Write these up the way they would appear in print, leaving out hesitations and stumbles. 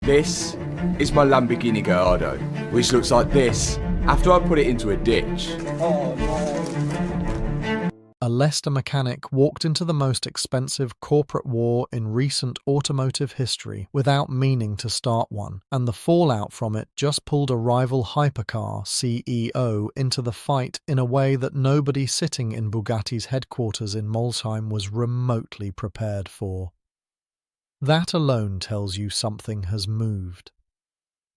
This is my Lamborghini Gallardo, which looks like this after I put it into a ditch. Oh no. A Leicester mechanic walked into the most expensive corporate war in recent automotive history without meaning to start one, and the fallout from it just pulled a rival hypercar CEO into the fight in a way that nobody sitting in Bugatti's headquarters in Molsheim was remotely prepared for. That alone tells you something has moved.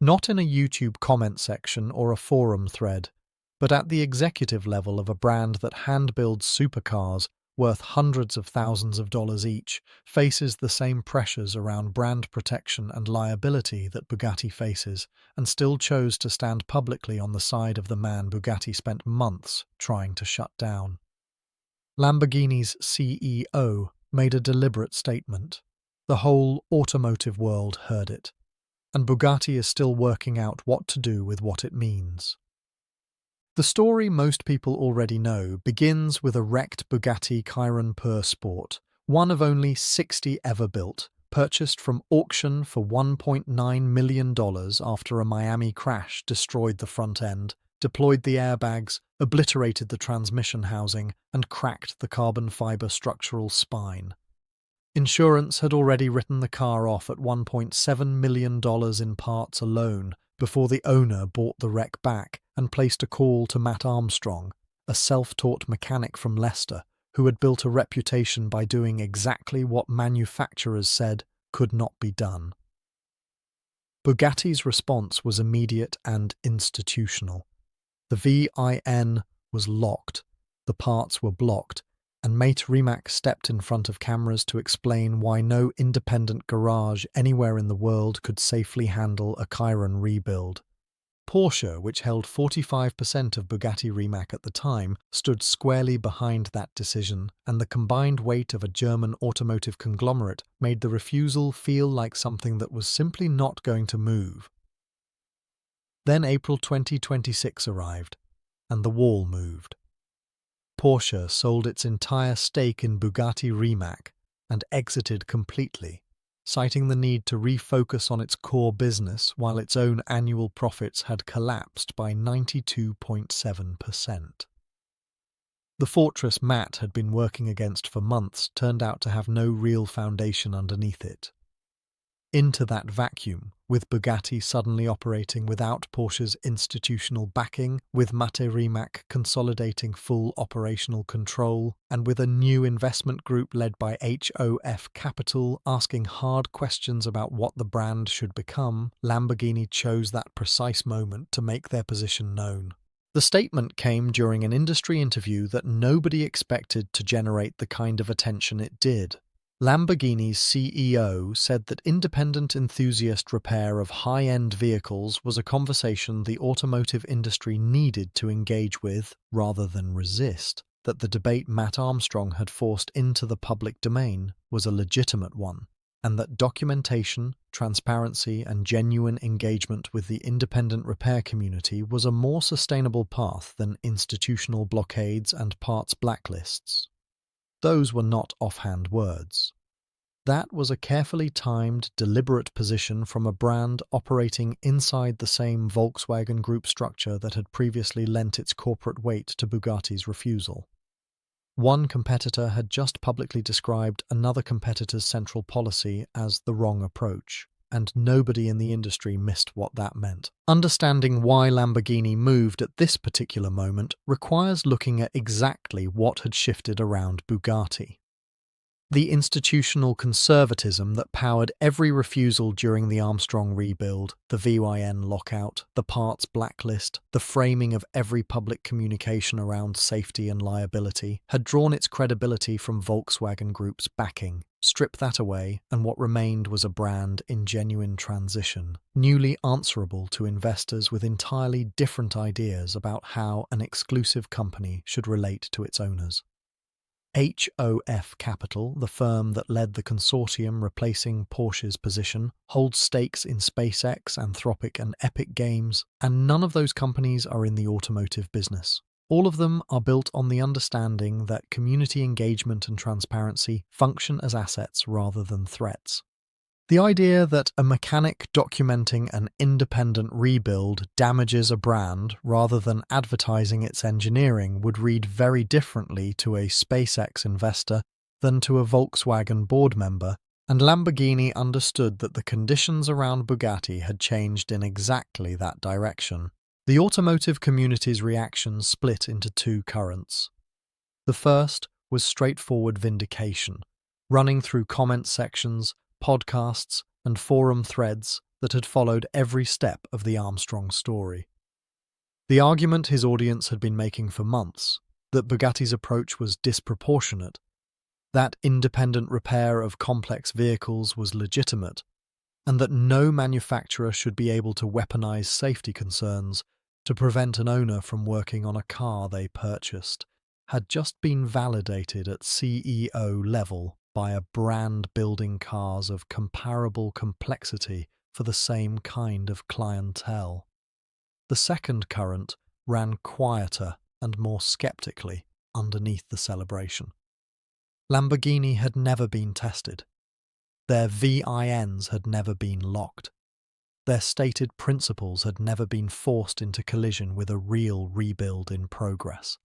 Not in a YouTube comment section or a forum thread, but at the executive level of a brand that hand-builds supercars worth hundreds of thousands of dollars each, faces the same pressures around brand protection and liability that Bugatti faces, and still chose to stand publicly on the side of the man Bugatti spent months trying to shut down. Lamborghini's CEO made a deliberate statement. The whole automotive world heard it, and Bugatti is still working out what to do with what it means. The story most people already know begins with a wrecked Bugatti Chiron Pur Sport, one of only 60 ever built, purchased from auction for $1.9 million after a Miami crash destroyed the front end, deployed the airbags, obliterated the transmission housing, and cracked the carbon fiber structural spine. Insurance had already written the car off at $1.7 million in parts alone before the owner bought the wreck back and placed a call to Mat Armstrong, a self-taught mechanic from Leicester who had built a reputation by doing exactly what manufacturers said could not be done. Bugatti's response was immediate and institutional. The VIN was locked, the parts were blocked, and Mat Armstrong stepped in front of cameras to explain why no independent garage anywhere in the world could safely handle a Chiron rebuild. Porsche, which held 45% of Bugatti Rimac at the time, stood squarely behind that decision, and the combined weight of a German automotive conglomerate made the refusal feel like something that was simply not going to move. Then April 2026 arrived, and the wall moved. Porsche sold its entire stake in Bugatti Rimac and exited completely, citing the need to refocus on its core business while its own annual profits had collapsed by 92.7%. The fortress Mat had been working against for months turned out to have no real foundation underneath it. Into that vacuum, with Bugatti suddenly operating without Porsche's institutional backing, with Mat Armstrong consolidating full operational control, and with a new investment group led by HOF Capital asking hard questions about what the brand should become, Lamborghini chose that precise moment to make their position known. The statement came during an industry interview that nobody expected to generate the kind of attention it did. Lamborghini's CEO said that independent enthusiast repair of high-end vehicles was a conversation the automotive industry needed to engage with rather than resist, that the debate Mat Armstrong had forced into the public domain was a legitimate one, and that documentation, transparency, and genuine engagement with the independent repair community was a more sustainable path than institutional blockades and parts blacklists. Those were not offhand words. That was a carefully timed, deliberate position from a brand operating inside the same Volkswagen Group structure that had previously lent its corporate weight to Bugatti's refusal. One competitor had just publicly described another competitor's central policy as the wrong approach, and nobody in the industry missed what that meant. Understanding why Lamborghini moved at this particular moment requires looking at exactly what had shifted around Bugatti. The institutional conservatism that powered every refusal during the Armstrong rebuild, the VIN lockout, the parts blacklist, the framing of every public communication around safety and liability, had drawn its credibility from Volkswagen Group's backing. Strip that away, and what remained was a brand in genuine transition, newly answerable to investors with entirely different ideas about how an exclusive company should relate to its owners. HOF Capital, the firm that led the consortium replacing Porsche's position, holds stakes in SpaceX, Anthropic, and Epic Games, and none of those companies are in the automotive business. All of them are built on the understanding that community engagement and transparency function as assets rather than threats. The idea that a mechanic documenting an independent rebuild damages a brand rather than advertising its engineering would read very differently to a SpaceX investor than to a Volkswagen board member, and Lamborghini understood that the conditions around Bugatti had changed in exactly that direction. The automotive community's reactions split into two currents. The first was straightforward vindication, running through comment sections, podcasts, and forum threads that had followed every step of the Armstrong story. The argument his audience had been making for months, that Bugatti's approach was disproportionate, that independent repair of complex vehicles was legitimate, and that no manufacturer should be able to weaponize safety concerns to prevent an owner from working on a car they purchased, had just been validated at CEO level by a brand building cars of comparable complexity for the same kind of clientele. The second current ran quieter and more skeptically underneath the celebration. Lamborghini had never been tested. Their VINs had never been locked. Their stated principles had never been forced into collision with a real rebuild in progress.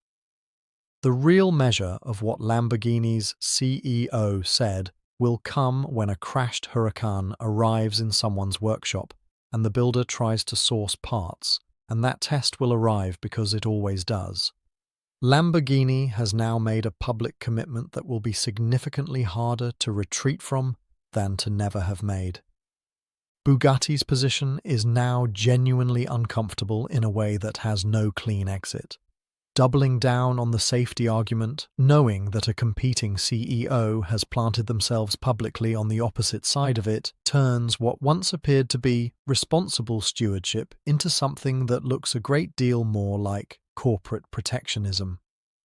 The real measure of what Lamborghini's CEO said will come when a crashed Huracan arrives in someone's workshop and the builder tries to source parts, and that test will arrive because it always does. Lamborghini has now made a public commitment that will be significantly harder to retreat from than to never have made. Bugatti's position is now genuinely uncomfortable in a way that has no clean exit. Doubling down on the safety argument, knowing that a competing CEO has planted themselves publicly on the opposite side of it, turns what once appeared to be responsible stewardship into something that looks a great deal more like corporate protectionism.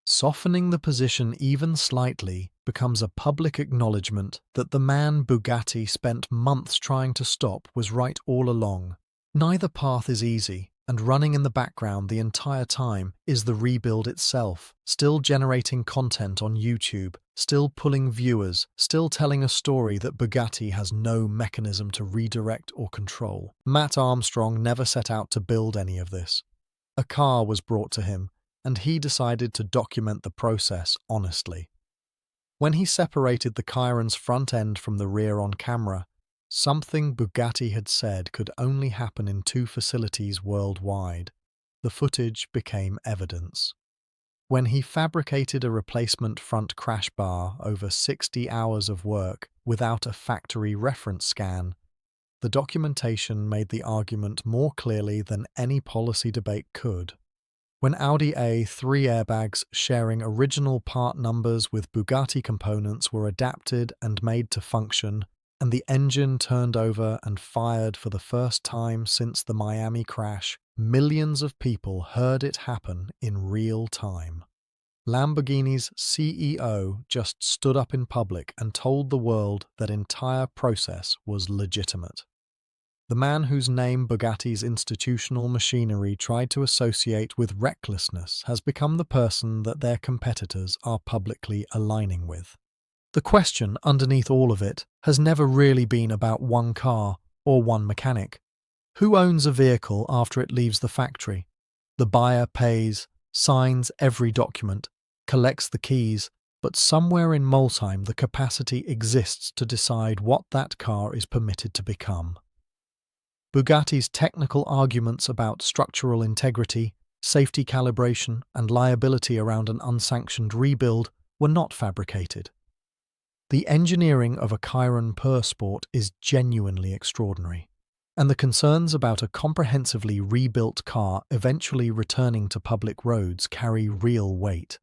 Softening the position even slightly becomes a public acknowledgement that the man Bugatti spent months trying to stop was right all along. Neither path is easy, and running in the background the entire time is the rebuild itself, still generating content on YouTube, still pulling viewers, still telling a story that Bugatti has no mechanism to redirect or control. Mat Armstrong never set out to build any of this. A car was brought to him, and he decided to document the process honestly. When he separated the Chiron's front end from the rear on camera, something Bugatti had said could only happen in two facilities worldwide. The footage became evidence. When he fabricated a replacement front crash bar over 60 hours of work without a factory reference scan, the documentation made the argument more clearly than any policy debate could. When Audi A3 airbags sharing original part numbers with Bugatti components were adapted and made to function, and the engine turned over and fired for the first time since the Miami crash, millions of people heard it happen in real time. Lamborghini's CEO just stood up in public and told the world that entire process was legitimate. The man whose name Bugatti's institutional machinery tried to associate with recklessness has become the person that their competitors are publicly aligning with. The question underneath all of it has never really been about one car or one mechanic. Who owns a vehicle after it leaves the factory? The buyer pays, signs every document, collects the keys, but somewhere in Molsheim the capacity exists to decide what that car is permitted to become. Bugatti's technical arguments about structural integrity, safety calibration, and liability around an unsanctioned rebuild were not fabricated. The engineering of a Chiron Pur Sport is genuinely extraordinary, and the concerns about a comprehensively rebuilt car eventually returning to public roads carry real weight.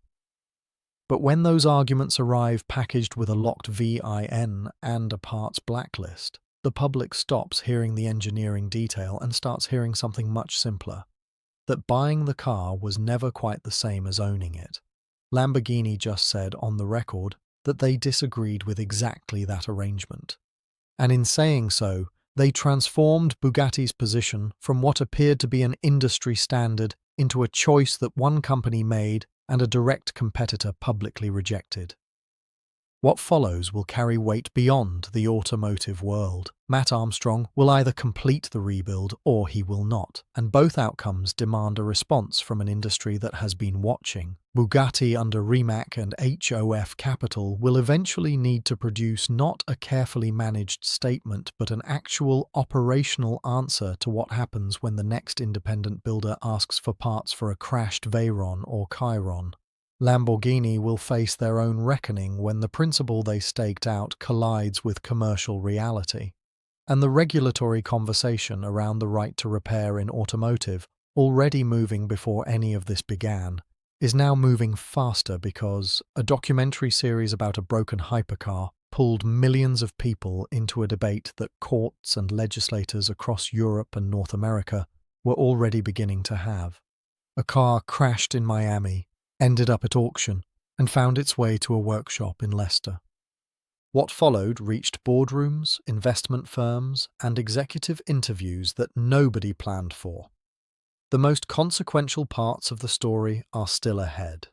But when those arguments arrive packaged with a locked VIN and a parts blacklist, the public stops hearing the engineering detail and starts hearing something much simpler: that buying the car was never quite the same as owning it. Lamborghini just said on the record that they disagreed with exactly that arrangement. And in saying so, they transformed Bugatti's position from what appeared to be an industry standard into a choice that one company made and a direct competitor publicly rejected. What follows will carry weight beyond the automotive world. Mat Armstrong will either complete the rebuild or he will not, and both outcomes demand a response from an industry that has been watching. Bugatti under Rimac and HOF Capital will eventually need to produce not a carefully managed statement but an actual operational answer to what happens when the next independent builder asks for parts for a crashed Veyron or Chiron. Lamborghini will face their own reckoning when the principle they staked out collides with commercial reality. And the regulatory conversation around the right to repair in automotive, already moving before any of this began, is now moving faster because a documentary series about a broken hypercar pulled millions of people into a debate that courts and legislators across Europe and North America were already beginning to have. A car crashed in Miami, ended up at auction, and found its way to a workshop in Leicester. What followed reached boardrooms, investment firms, and executive interviews that nobody planned for. The most consequential parts of the story are still ahead.